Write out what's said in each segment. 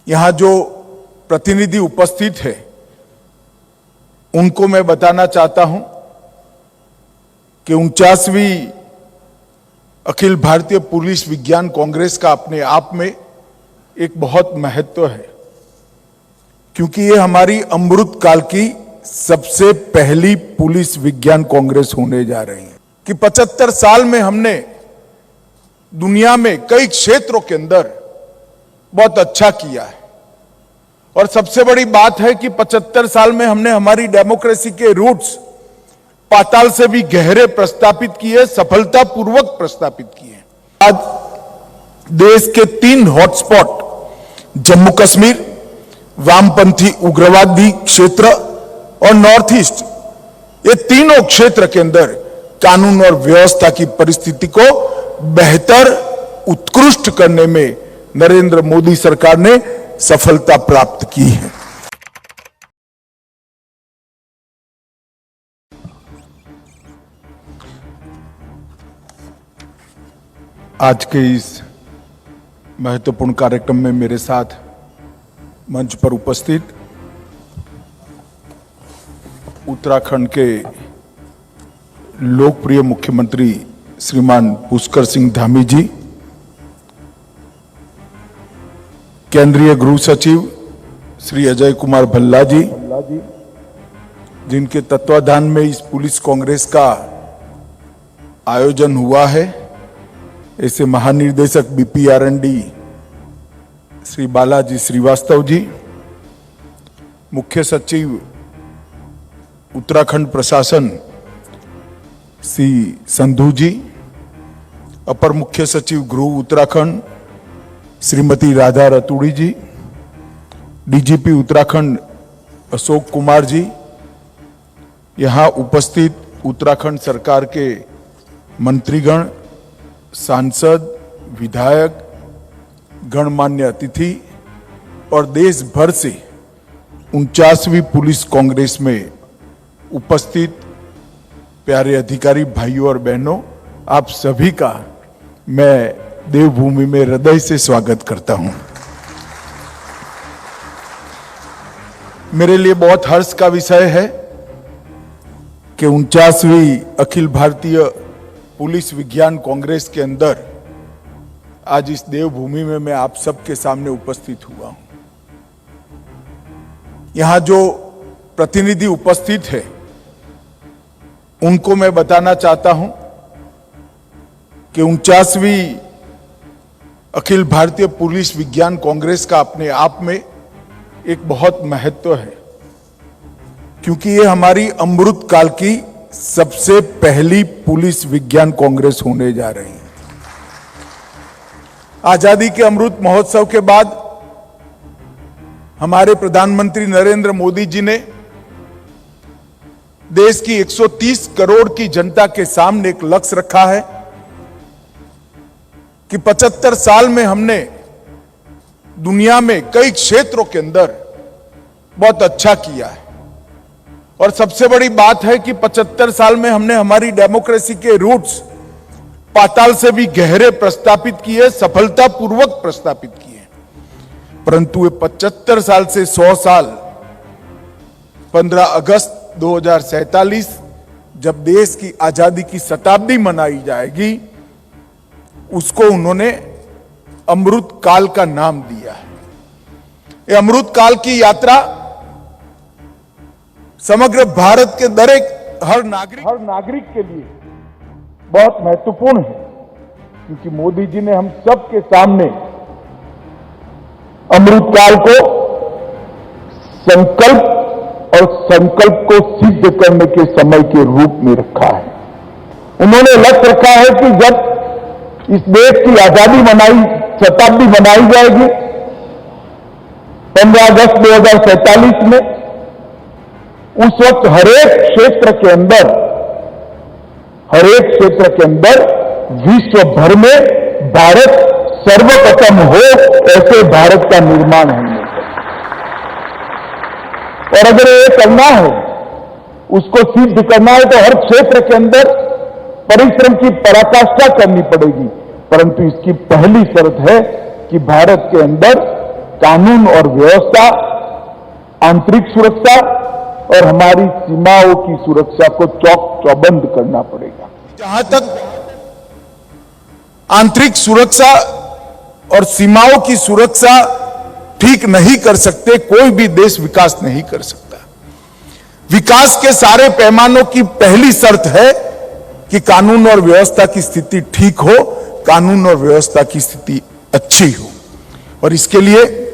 यहां जो प्रतिनिधि उपस्थित है उनको मैं बताना चाहता हूं कि 49वीं अखिल भारतीय पुलिस विज्ञान कांग्रेस का अपने आप में एक बहुत महत्व है, क्योंकि ये हमारी अमृत काल की सबसे पहली पुलिस विज्ञान कांग्रेस होने जा रही है कि 75 साल में हमने दुनिया में कई क्षेत्रों के अंदर बहुत अच्छा किया है। और सबसे बड़ी बात है कि 75 साल में हमने हमारी डेमोक्रेसी के रूट्स पाताल से भी गहरे प्रस्तापित किए, सफलतापूर्वक प्रस्तापित किए। आज देश के 3 हॉटस्पॉट जम्मू कश्मीर, वामपंथी उग्रवादी क्षेत्र और नॉर्थ ईस्ट, ये तीनों क्षेत्र के अंदर कानून और व्यवस्था की परिस्थिति को बेहतर उत्कृष्ट करने में नरेंद्र मोदी सरकार ने सफलता प्राप्त की है। आज के इस महत्वपूर्ण कार्यक्रम में मेरे साथ मंच पर उपस्थित उत्तराखंड के लोकप्रिय मुख्यमंत्री श्रीमान पुष्कर सिंह धामी जी, केंद्रीय गृह सचिव श्री अजय कुमार भल्ला जी, जिनके तत्वाधान में इस पुलिस कांग्रेस का आयोजन हुआ है, ऐसे महानिर्देशक BPRND श्री बालाजी श्रीवास्तव जी, मुख्य सचिव उत्तराखंड प्रशासन श्री संधू जी, अपर मुख्य सचिव गृह उत्तराखंड श्रीमती राधा रतूड़ी जी, DGP उत्तराखंड अशोक कुमार जी, यहां उपस्थित उत्तराखंड सरकार के मंत्रीगण, सांसद, विधायक, गणमान्य अतिथि और देश भर से 49वीं पुलिस कांग्रेस में उपस्थित प्यारे अधिकारी भाइयों और बहनों, आप सभी का मैं देवभूमि में हृदय से स्वागत करता हूं। मेरे लिए बहुत हर्ष का विषय है कि 49वीं अखिल भारतीय पुलिस विज्ञान कांग्रेस के अंदर आज इस देवभूमि में मैं आप सबके सामने उपस्थित हुआ हूं। यहां जो प्रतिनिधि उपस्थित है उनको मैं बताना चाहता हूं कि 49वीं अखिल भारतीय पुलिस विज्ञान कांग्रेस का अपने आप में एक बहुत महत्व है, क्योंकि ये हमारी अमृत काल की सबसे पहली पुलिस विज्ञान कांग्रेस होने जा रही है। आजादी के अमृत महोत्सव के बाद हमारे प्रधानमंत्री नरेंद्र मोदी जी ने देश की 130 करोड़ की जनता के सामने एक लक्ष्य रखा है कि 75 साल में हमने दुनिया में कई क्षेत्रों के अंदर बहुत अच्छा किया है। और सबसे बड़ी बात है कि 75 साल में हमने हमारी डेमोक्रेसी के रूट्स पाताल से भी गहरे प्रस्तापित किए, सफलतापूर्वक प्रस्तापित किए। परंतु ये 75 साल से 100 साल 15 अगस्त 2047 जब देश की आजादी की शताब्दी मनाई जाएगी, उसको उन्होंने अमृत काल का नाम दिया है। ये अमृत काल की यात्रा समग्र भारत के हर नागरिक के लिए बहुत महत्वपूर्ण है, क्योंकि मोदी जी ने हम सबके सामने अमृत काल को संकल्प को सिद्ध करने के समय के रूप में रखा है। उन्होंने लक्ष्य रखा है कि जब इस देश की आजादी शताब्दी मनाई जाएगी 15 अगस्त 2047 में, उस वक्त हर एक क्षेत्र के अंदर विश्व भर में भारत सर्वप्रथम हो, ऐसे भारत का निर्माण होने चाहिए। और अगर ये करना है, उसको सिद्ध करना है, तो हर क्षेत्र के अंदर परिश्रम की पराकाष्ठा करनी पड़ेगी। परंतु इसकी पहली शर्त है कि भारत के अंदर कानून और व्यवस्था, आंतरिक सुरक्षा और हमारी सीमाओं की सुरक्षा को चौबंद करना पड़ेगा। जहां तक आंतरिक सुरक्षा और सीमाओं की सुरक्षा ठीक नहीं कर सकते, कोई भी देश विकास नहीं कर सकता। विकास के सारे पैमानों की पहली शर्त है कि कानून और व्यवस्था की स्थिति ठीक हो, कानून और व्यवस्था की स्थिति अच्छी हो। और इसके लिए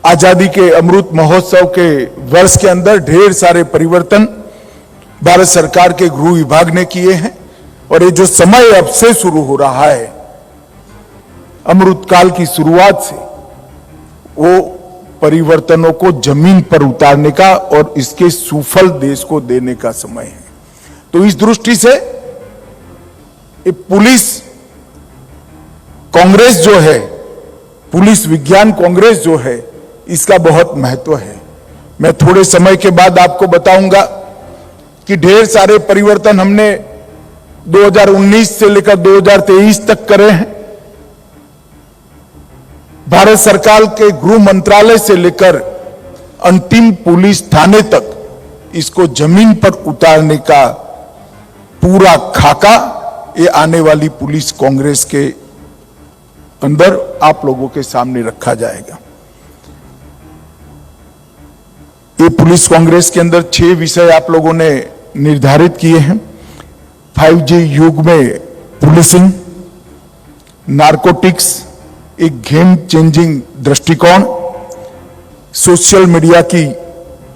आजादी के अमृत महोत्सव के वर्ष के अंदर ढेर सारे परिवर्तन भारत सरकार के गृह विभाग ने किए हैं। और ये जो समय अब से शुरू हो रहा है, अमृतकाल की शुरुआत से, वो परिवर्तनों को जमीन पर उतारने का और इसके सुफल देश को देने का समय है। तो इस दृष्टि से पुलिस कांग्रेस जो है, पुलिस विज्ञान कांग्रेस जो है, इसका बहुत महत्व है। मैं थोड़े समय के बाद आपको बताऊंगा कि ढेर सारे परिवर्तन हमने 2019 से लेकर 2023 तक करे हैं। भारत सरकार के गृह मंत्रालय से लेकर अंतिम पुलिस थाने तक इसको जमीन पर उतारने का पूरा खाका ये आने वाली पुलिस कांग्रेस के अंदर आप लोगों के सामने रखा जाएगा। ये पुलिस कांग्रेस के अंदर 6 विषय आप लोगों ने निर्धारित किए हैं। 5G युग में पुलिसिंग, नारकोटिक्स, एक गेम चेंजिंग दृष्टिकोण, सोशल मीडिया की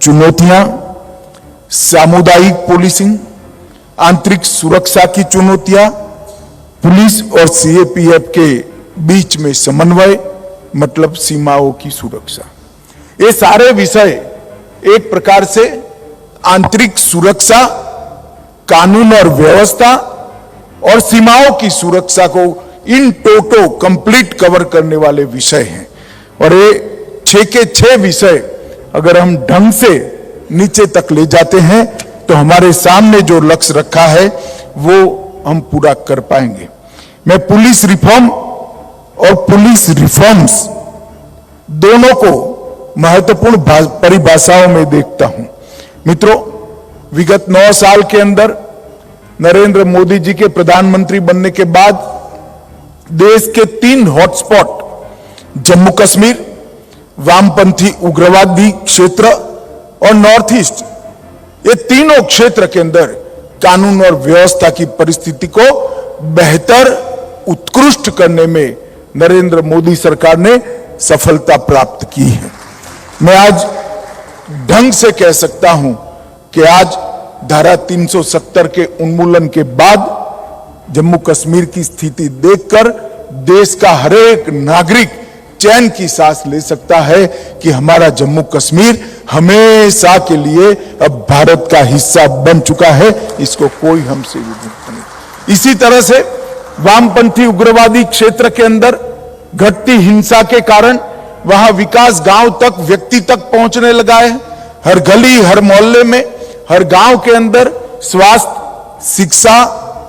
चुनौतियां, सामुदायिक पुलिसिंग, आंतरिक सुरक्षा की चुनौतियां, पुलिस और सीएपीएफ के बीच में समन्वय, मतलब सीमाओं की सुरक्षा। ये सारे विषय एक प्रकार से आंतरिक सुरक्षा, कानून और व्यवस्था और सीमाओं की सुरक्षा को इन टोटो कंप्लीट कवर करने वाले विषय हैं। और ये 6 के 6 विषय अगर हम ढंग से नीचे तक ले जाते हैं तो हमारे सामने जो लक्ष्य रखा है वो हम पूरा कर पाएंगे। मैं पुलिस रिफॉर्म और पुलिस रिफॉर्म्स दोनों को महत्वपूर्ण परिभाषाओं में देखता हूं। मित्रों, विगत 9 साल के अंदर नरेंद्र मोदी जी के प्रधानमंत्री बनने के बाद देश के 3 हॉटस्पॉट, जम्मू कश्मीर, वामपंथी उग्रवादी क्षेत्र और नॉर्थ ईस्ट, ये तीनों क्षेत्र के अंदर कानून और व्यवस्था की परिस्थिति को बेहतर, उत्कृष्ट करने में नरेंद्र मोदी सरकार ने सफलता प्राप्त की है। मैं आज ढंग से कह सकता हूं कि आज धारा 370 के उन्मूलन के बाद जम्मू कश्मीर की स्थिति देखकर देश का हर एक नागरिक चैन की सांस ले सकता है कि हमारा जम्मू कश्मीर हमेशा के लिए अब भारत का हिस्सा बन चुका है, इसको कोई हमसे विमुक्त नहीं। इसी तरह से वामपंथी उग्रवादी क्षेत्र के अंदर घटती हिंसा के कारण वहां विकास गांव तक, व्यक्ति तक पहुंचने लगा है। हर गली, हर मोहल्ले में, हर गांव के अंदर स्वास्थ्य, शिक्षा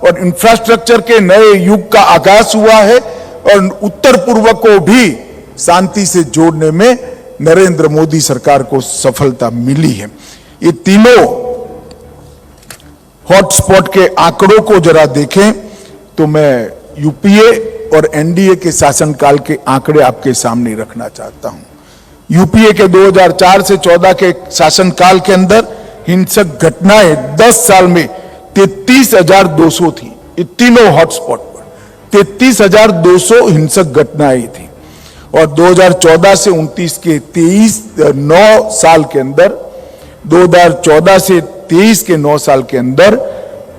और इंफ्रास्ट्रक्चर के नए युग का आगाज हुआ है। और उत्तर पूर्व को भी शांति से जोड़ने में नरेंद्र मोदी सरकार को सफलता मिली है। ये तीनों हॉटस्पॉट के आंकड़ों को जरा देखें तो मैं यूपीए और एनडीए के शासनकाल के आंकड़े आपके सामने रखना चाहता हूं। यूपीए के 2004 से 14 के शासनकाल के अंदर हिंसक घटनाएं 10 साल में 33,200 थी। ये तीनों हॉटस्पॉट पर 33,200 हिंसक घटनाएं थी। और 2014 से 29 के 9 साल के अंदर, 2014 से 23 के 9 साल के अंदर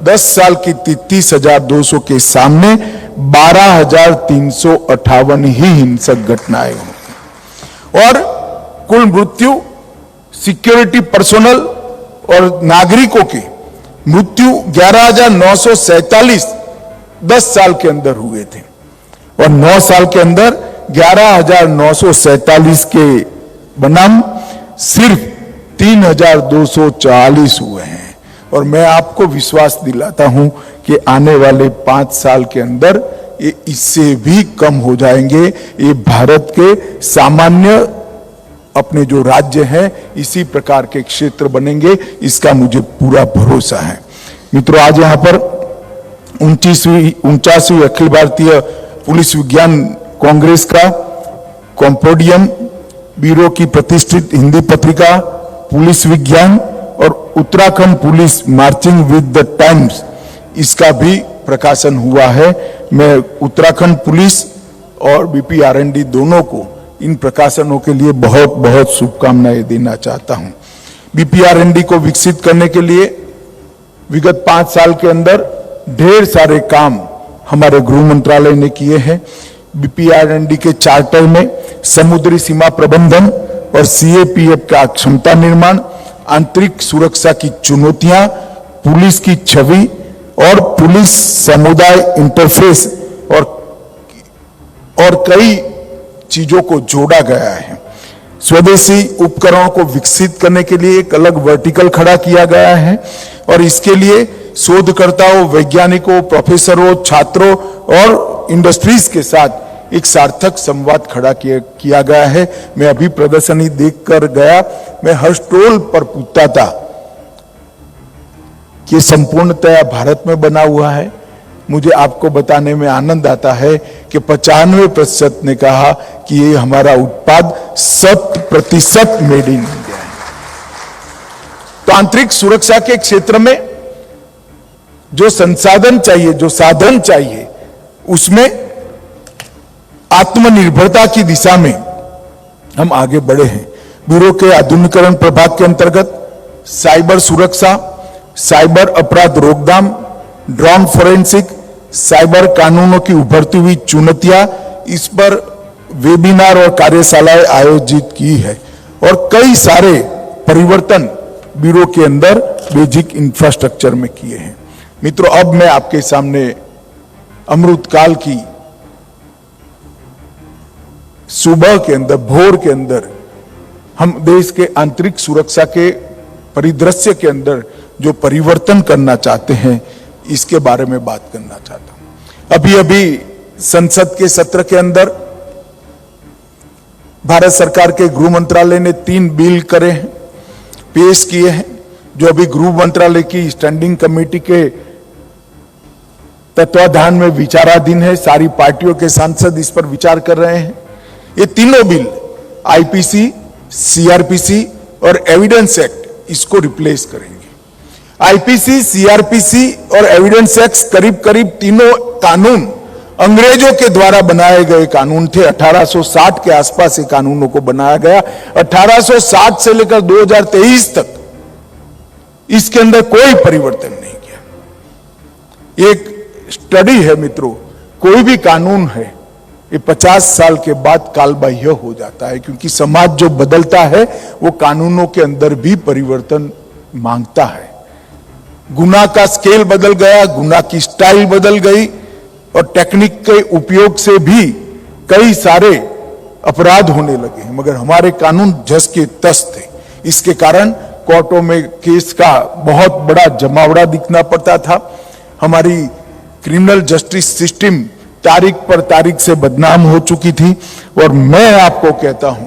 10 साल की 33,200 के सामने 12,358 ही हिंसक घटनाएं हुई। और कुल मृत्यु सिक्योरिटी पर्सोनल और नागरिकों की मृत्यु 11,947 10 साल के अंदर हुए थे। और 9 साल के अंदर 11,947 के बनाम सिर्फ 3,240 हुए हैं। और मैं आपको विश्वास दिलाता हूं कि आने वाले 5 साल के अंदर ये इससे भी कम हो जाएंगे। ये भारत के सामान्य अपने जो राज्य हैं इसी प्रकार के क्षेत्र बनेंगे, इसका मुझे पूरा भरोसा है। मित्रों, आज यहाँ पर 49वीं अखिल भारतीय पुलिस विज्ञान कांग्रेस का कॉम्पोडियम, ब्यूरो की प्रतिष्ठित हिंदी पत्रिका पुलिस विज्ञान और Uttarakhand police marching with the times, इसका भी प्रकाशन हुआ है। मैं उत्तराखंड पुलिस और BPRND दोनों को इन प्रकाशनों के लिए बहुत बहुत शुभकामनाएं देना चाहता हूं। BPRND को विकसित करने के लिए विगत 5 साल के अंदर ढेर सारे काम हमारे गृह मंत्रालय ने किए हैं। BPRND के चार्टर में समुद्री सीमा प्रबंधन और CAPF का क्षमता निर्माण, आंतरिक सुरक्षा की चुनौतियां, पुलिस की छवि और पुलिस समुदाय इंटरफेस और कई चीजों को जोड़ा गया है। स्वदेशी उपकरणों को विकसित करने के लिए एक अलग वर्टिकल खड़ा किया गया है और इसके लिए शोधकर्ताओं, वैज्ञानिकों, प्रोफेसरों, छात्रों और इंडस्ट्रीज के साथ एक सार्थक संवाद खड़ा किया गया है। मैं अभी प्रदर्शनी देखकर गया, मैं हर स्टॉल पर पूछता था कि संपूर्णतया भारत में बना हुआ है। मुझे आपको बताने में आनंद आता है कि 95% ने कहा कि ये हमारा उत्पाद 100% मेड इन इंडिया है। तो आंतरिक सुरक्षा के क्षेत्र में जो संसाधन चाहिए, जो साधन चाहिए, उसमें आत्मनिर्भरता की दिशा में हम आगे बढ़े हैं। ब्यूरो के आधुनिकीकरण प्रभाग के अंतर्गत साइबर सुरक्षा, साइबर अपराध रोकथाम, ड्रोन फोरेंसिक, साइबर कानूनों की उभरती हुई चुनौतियां, इस पर वेबिनार और कार्यशालाएं आयोजित की है और कई सारे परिवर्तन ब्यूरो के अंदर बेसिक इंफ्रास्ट्रक्चर में किए हैं। मित्रों, अब मैं आपके सामने अमृतकाल की सुबह के अंदर, भोर के अंदर हम देश के आंतरिक सुरक्षा के परिदृश्य के अंदर जो परिवर्तन करना चाहते हैं, इसके बारे में बात करना चाहता हूं। अभी अभी संसद के सत्र के अंदर भारत सरकार के गृह मंत्रालय ने 3 बिल करे हैं, पेश किए हैं, जो अभी गृह मंत्रालय की स्टैंडिंग कमेटी के तत्वाधान में विचाराधीन है। सारी पार्टियों के सांसद इस पर विचार कर रहे हैं। ये तीनों बिल IPC, CRPC और एविडेंस एक्ट इसको रिप्लेस करेंगे। IPC, CRPC और एविडेंस एक्ट करीब करीब तीनों कानून अंग्रेजों के द्वारा बनाए गए कानून थे। 1860 के आसपास ये कानूनों को बनाया गया। 1860 से लेकर 2023 तक इसके अंदर कोई परिवर्तन नहीं किया। एक स्टडी है मित्रों, कोई भी कानून है ये 50 साल के बाद कालबाह्य हो जाता है, क्योंकि समाज जो बदलता है वो कानूनों के अंदर भी परिवर्तन मांगता है। गुनाह का स्केल बदल गया, गुनाह की स्टाइल बदल गई और टेक्निक के उपयोग से भी कई सारे अपराध होने लगे हैं, मगर हमारे कानून जस के तस थे। इसके कारण कोर्टों में केस का बहुत बड़ा जमावड़ा दिखना पड़ता था। हमारी क्रिमिनल जस्टिस सिस्टम तारीख पर तारीख से बदनाम हो चुकी थी और मैं आपको कहता हूं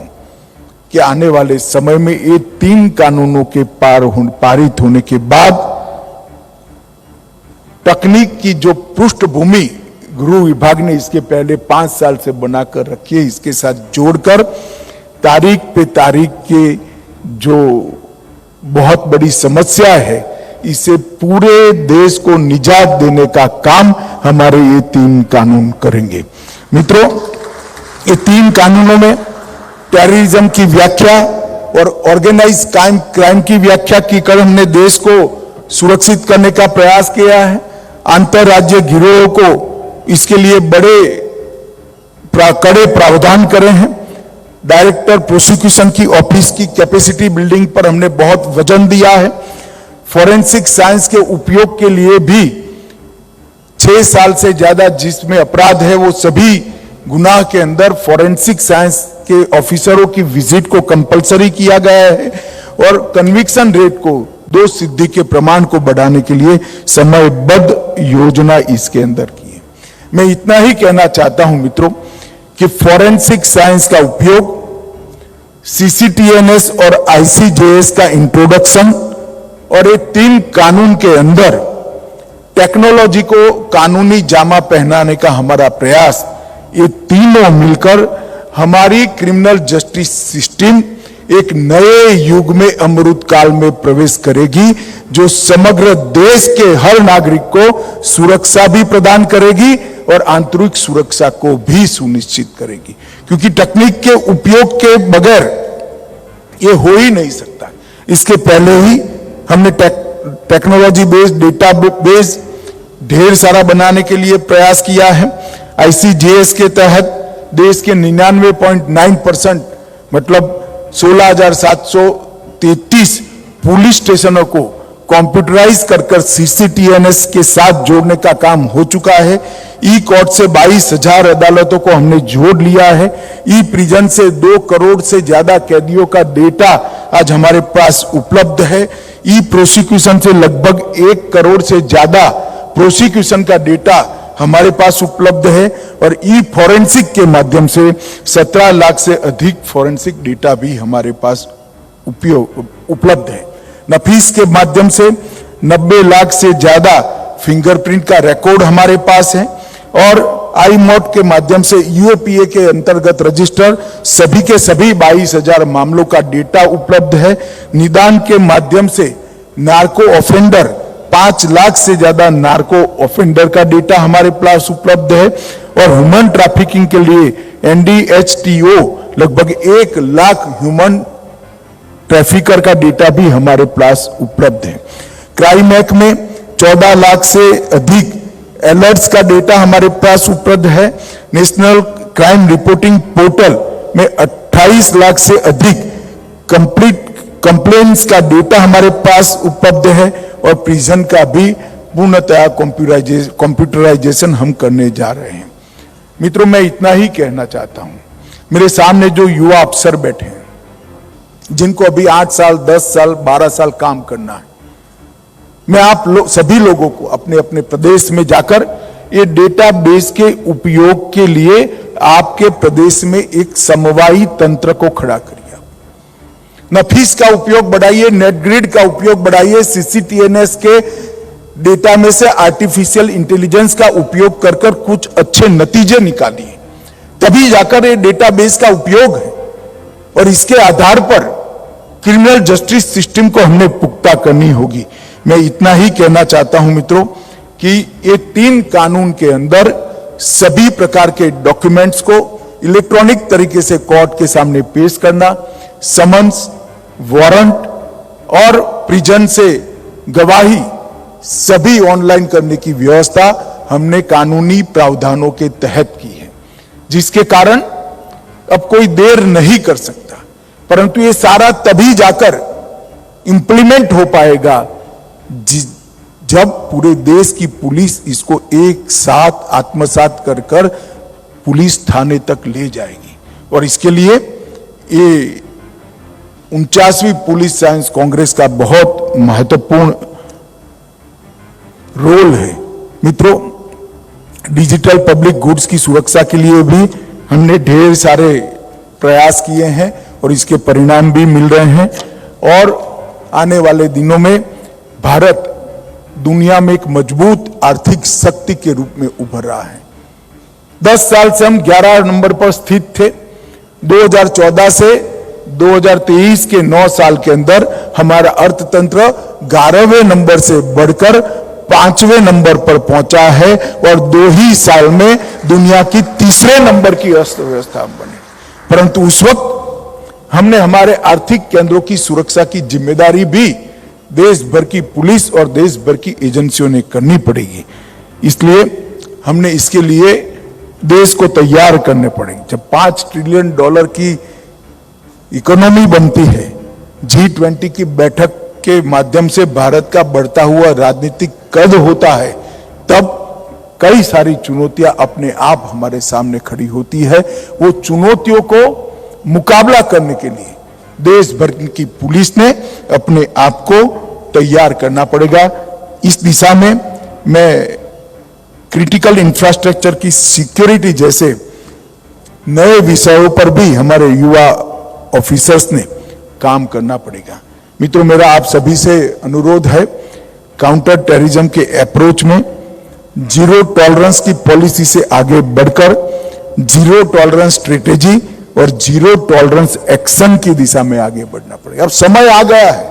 कि आने वाले समय में ये 3 कानूनों के पारित होने के बाद तकनीक की जो पृष्ठभूमि गृह विभाग ने इसके पहले 5 साल से बनाकर रखी है, इसके साथ जोड़कर तारीख पे तारीख के जो बहुत बड़ी समस्या है, इसे पूरे देश को निजात देने का काम हमारे ये 3 कानून करेंगे। मित्रों, ये 3 कानूनों में टेररिज्म की व्याख्या और ऑर्गेनाइज क्राइम की व्याख्या की कर हमने देश को सुरक्षित करने का प्रयास किया है। अंतरराज्य गिरोह को इसके लिए कड़े प्रावधान करे हैं। डायरेक्टर प्रोसिक्यूशन की ऑफिस की कैपेसिटी बिल्डिंग पर हमने बहुत वजन दिया है। फॉरेंसिक साइंस के उपयोग के लिए भी 6 साल से ज्यादा जिसमें अपराध है वो सभी गुनाह के अंदर फॉरेंसिक साइंस के ऑफिसरों की विजिट को कंपलसरी किया गया है और कन्विक्शन रेट को, दोष सिद्धि के प्रमाण को बढ़ाने के लिए समयबद्ध योजना इसके अंदर की है। मैं इतना ही कहना चाहता हूं मित्रों कि फॉरेंसिक साइंस का उपयोग, सीसीटीएनएस और आईसीजेएस का इंट्रोडक्शन और ये 3 कानून के अंदर टेक्नोलॉजी को कानूनी जामा पहनाने का हमारा प्रयास, ये तीनों मिलकर हमारी क्रिमिनल जस्टिस सिस्टम एक नए युग में अमृत काल में प्रवेश करेगी, जो समग्र देश के हर नागरिक को सुरक्षा भी प्रदान करेगी और आंतरिक सुरक्षा को भी सुनिश्चित करेगी। क्योंकि तकनीक के उपयोग के बगैर ये हो ही नहीं सकता। इसके पहले ही हमने टेक्नोलॉजी बेस्ड डेटा बेस ढेर सारा बनाने के लिए प्रयास किया है। आईसीजेएस के तहत देश के 99.9% मतलब 16,733 पुलिस स्टेशनों को कंप्यूटराइज कर सीसीटीएनएस के साथ जोड़ने का काम हो चुका है। ई कोर्ट से 22,000 अदालतों को हमने जोड़ लिया है। ई प्रिजन से 2 करोड़ से ज्यादा कैदियों का डेटा आज हमारे पास उपलब्ध है। ई प्रोसिक्यूशन से लगभग 1 करोड़ से ज्यादा प्रोसिक्यूशन का डेटा हमारे पास उपलब्ध है और ई फॉरेंसिक के माध्यम से 17 लाख से अधिक फॉरेंसिक डेटा भी हमारे पास उपलब्ध है। नफीस के माध्यम से 90 लाख से ज्यादा फिंगरप्रिंट का रिकॉर्ड हमारे पास है और आई मोड के माध्यम से यूओपीए के अंतर्गत रजिस्टर सभी के सभी 22,000 मामलों का डेटा उपलब्ध है। निदान के माध्यम से नार्को ऑफेंडर 5 लाख से ज्यादा नार्को ऑफेंडर का डेटा हमारे पास उपलब्ध है और ह्यूमन ट्रैफिकिंग के लिए एनडीएचटीओ लगभग 1 लाख ह्यूमन ट्रैफिकर का डेटा भी हमारे पास उपलब्ध है। क्राइम एक्ट में 14 लाख से अधिक अलर्ट्स का डेटा हमारे पास उपलब्ध है। नेशनल क्राइम रिपोर्टिंग पोर्टल में 28 लाख से अधिक कंप्लेंट्स का डेटा हमारे पास उपलब्ध है और प्रिजन का भी पूर्णतः कंप्यूटराइजेशन हम करने जा रहे हैं। मित्रों, मैं इतना ही कहना चाहता हूं। मेरे सामने जो युवा अफसर बैठे हैं, जिनको अभी 8 साल, 10 साल, 12 साल काम करना है, मैं आप सभी लोगों को अपने अपने प्रदेश में जाकर ये डेटाबेस के उपयोग के लिए आपके प्रदेश में एक समवायी तंत्र को खड़ा करिए। नफीस का उपयोग बढ़ाइए, नेटग्रिड का उपयोग बढ़ाइए, सीसीटीएनएस के डेटा में से आर्टिफिशियल इंटेलिजेंस का उपयोग कर कुछ अच्छे नतीजे निकालिए, तभी जाकर ये डेटाबेस का उपयोग है और इसके आधार पर क्रिमिनल जस्टिस सिस्टम को हमने पुख्ता करनी होगी। मैं इतना ही कहना चाहता हूं मित्रों कि ये 3 कानून के अंदर सभी प्रकार के डॉक्यूमेंट्स को इलेक्ट्रॉनिक तरीके से कोर्ट के सामने पेश करना, समन्स, वारंट और प्रिजन से गवाही सभी ऑनलाइन करने की व्यवस्था हमने कानूनी प्रावधानों के तहत की है, जिसके कारण अब कोई देर नहीं कर सकता। परंतु ये सारा तभी जाकर इंप्लीमेंट हो पाएगा जब पूरे देश की पुलिस इसको एक साथ आत्मसात कर पुलिस थाने तक ले जाएगी और इसके लिए ये 49वीं पुलिस साइंस कांग्रेस का बहुत महत्वपूर्ण रोल है। मित्रों, डिजिटल पब्लिक गुड्स की सुरक्षा के लिए भी हमने ढेर सारे प्रयास किए हैं और इसके परिणाम भी मिल रहे हैं और आने वाले दिनों में भारत दुनिया में एक मजबूत आर्थिक शक्ति के रूप में उभर रहा है। 10 साल से हम 11 नंबर पर स्थित थे। 2014 से 2023 के 9 साल के अंदर हमारा अर्थतंत्र 11वें नंबर से बढ़कर 5वें नंबर पर पहुंचा है और 2 ही साल में दुनिया की 3रे नंबर की अर्थव्यवस्था बनी। परंतु उस वक्त हमने हमारे आर्थिक केंद्रों की सुरक्षा की जिम्मेदारी भी देश भर की पुलिस और देश भर की एजेंसियों ने करनी पड़ेगी। इसलिए हमने इसके लिए देश को तैयार करने पड़ेंगे। जब $5 ट्रिलियन की इकोनॉमी बनती है, G20 की बैठक के माध्यम से भारत का बढ़ता हुआ राजनीतिक कद होता है, तब कई सारी चुनौतियां अपने आप हमारे सामने खड़ी होती है। वो चुनौतियों को मुकाबला करने के लिए देश भर की पुलिस ने अपने आप को तैयार करना पड़ेगा। इस दिशा में मैं क्रिटिकल इंफ्रास्ट्रक्चर की सिक्योरिटी जैसे नए विषयों पर भी हमारे युवा ऑफिसर्स ने काम करना पड़ेगा। मित्रों, मेरा आप सभी से अनुरोध है, काउंटर टेररिज्म के अप्रोच में जीरो टॉलरेंस की पॉलिसी से आगे बढ़कर जीरो टॉलरेंस स्ट्रेटेजी और जीरो टॉलरेंस एक्शन की दिशा में आगे बढ़ना पड़ेगा। अब समय आ गया है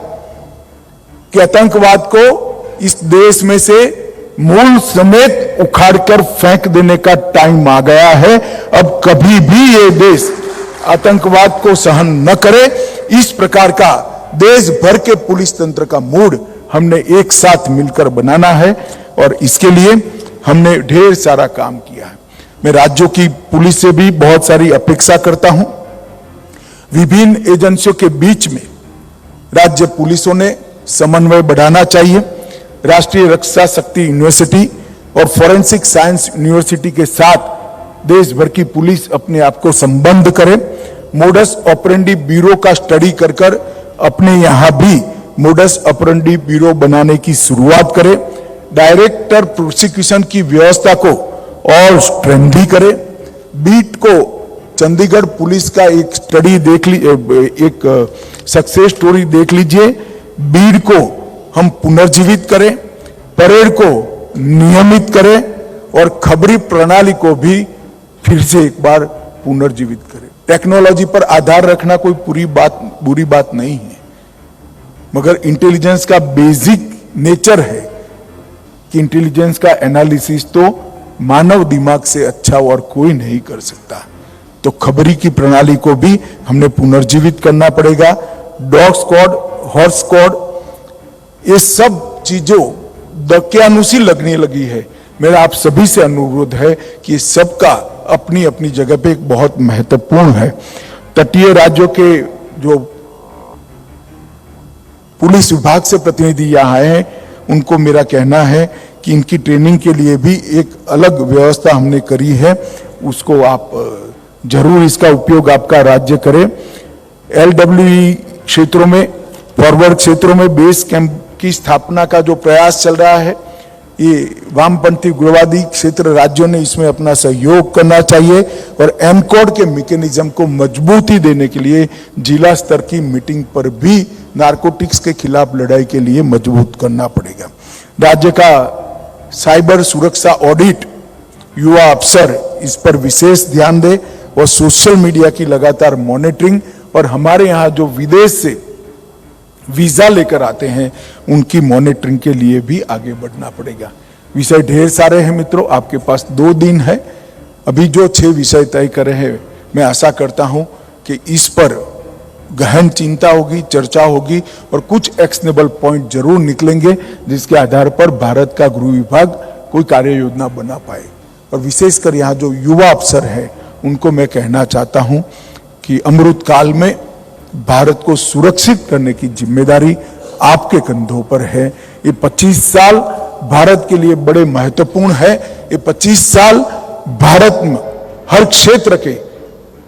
कि आतंकवाद को इस देश में से मूल समेत उखाड़कर फेंक देने का टाइम आ गया है। अब कभी भी ये देश आतंकवाद को सहन न करे, इस प्रकार का देश भर के पुलिस तंत्र का मूड हमने एक साथ मिलकर बनाना है और इसके लिए हमने ढेर सारा काम किया है। मैं राज्यों की पुलिस से भी बहुत सारी अपेक्षा करता हूं। विभिन्न एजेंसियों के बीच में राज्य पुलिसों ने समन्वय बढ़ाना चाहिए। राष्ट्रीय रक्षा शक्ति यूनिवर्सिटी और फॉरेंसिक साइंस यूनिवर्सिटी के साथ देश भर की पुलिस अपने आप को संबद्ध करे। मोडस ऑपरेंडी ब्यूरो का स्टडी कर कर अपने यहां भी मोडस ऑपरेंडी ब्यूरो बनाने की शुरुआत करे। डायरेक्टर प्रोसिक्यूशन की व्यवस्था को और स्ट्रेंथी करे। बीट को चंडीगढ़ पुलिस का एक स्टडी देख एक सक्सेस स्टोरी देख लीजिए। बीट को हम पुनर्जीवित करें, परेड को नियमित करें और खबरी प्रणाली को भी फिर से एक बार पुनर्जीवित करें। टेक्नोलॉजी पर आधार रखना कोई बुरी बात नहीं है, मगर इंटेलिजेंस का बेसिक नेचर है कि इंटेलिजेंस का एनालिसिस तो मानव दिमाग से अच्छा और कोई नहीं कर सकता। तो खबरी की प्रणाली को भी हमने पुनर्जीवित करना पड़ेगा। डॉग स्क्वाड, हॉर्स स्क्वाड, ये सब चीजों दकियानुसी लगने लगी है। मेरा आप सभी से अनुरोध है कि सबका अपनी अपनी जगह पे एक बहुत महत्वपूर्ण है। तटीय राज्यों के जो पुलिस विभाग से प्रतिनिधि यहाँ आए हैं, उनको मेरा कहना है कि इनकी ट्रेनिंग के लिए भी एक अलग व्यवस्था हमने करी है, उसको आप जरूर इसका उपयोग आपका राज्य करे। LWE क्षेत्रों में, फॉरवर्ड क्षेत्रों में बेस कैंप की स्थापना का जो प्रयास चल रहा है, ये वामपंथी उग्रवादी क्षेत्र राज्यों ने इसमें अपना सहयोग करना चाहिए और एमकोड के मैकेनिज्म को मजबूती देने के लिए जिला स्तर की मीटिंग पर भी नारकोटिक्स के खिलाफ लड़ाई के लिए मजबूत करना पड़ेगा। राज्य का साइबर सुरक्षा ऑडिट, युवा अफसर इस पर विशेष ध्यान दे और सोशल मीडिया की लगातार मॉनिटरिंग और हमारे यहाँ जो विदेश से वीजा लेकर आते हैं उनकी मॉनिटरिंग के लिए भी आगे बढ़ना पड़ेगा। विषय ढेर सारे हैं मित्रों, आपके पास 2 दिन है। अभी जो 6 विषय तय करे हैं, मैं आशा करता हूं कि इस पर गहन चिंता होगी, चर्चा होगी और कुछ एक्शनेबल पॉइंट जरूर निकलेंगे जिसके आधार पर भारत का गृह विभाग कोई कार्य योजना बना पाए। और विशेषकर यहाँ जो युवा अफसर है उनको मैं कहना चाहता हूं कि अमृत काल में भारत को सुरक्षित करने की जिम्मेदारी आपके कंधों पर है। ये 25 साल भारत के लिए बड़े महत्वपूर्ण है। ये 25 साल भारत में हर क्षेत्र के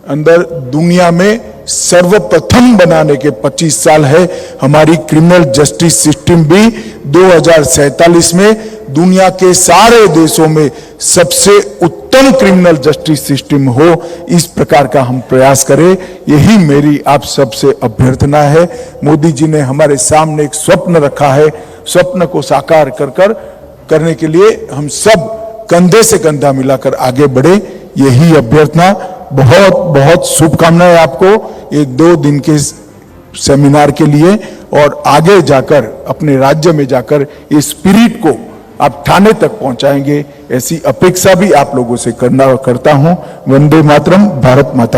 अंदर दुनिया में सर्वप्रथम बनाने के 25 साल है। हमारी क्रिमिनल जस्टिस सिस्टम भी 2047 में दुनिया के सारे देशों में सबसे उत्तम क्रिमिनल जस्टिस सिस्टम हो, इस प्रकार का हम प्रयास करें। यही मेरी आप सबसे अभ्यर्थना है। मोदी जी ने हमारे सामने एक स्वप्न रखा है, स्वप्न को साकार करने के लिए हम सब कंधे से कंधा मिलाकर आगे बढ़े, यही अभ्यर्थना। बहुत बहुत शुभकामनाएं आपको ये 2 दिन के सेमिनार के लिए और आगे जाकर अपने राज्य में जाकर इस स्पिरिट को आप थाने तक पहुंचाएंगे, ऐसी अपेक्षा भी आप लोगों से करता हूं। वंदे मातरम, भारत माता।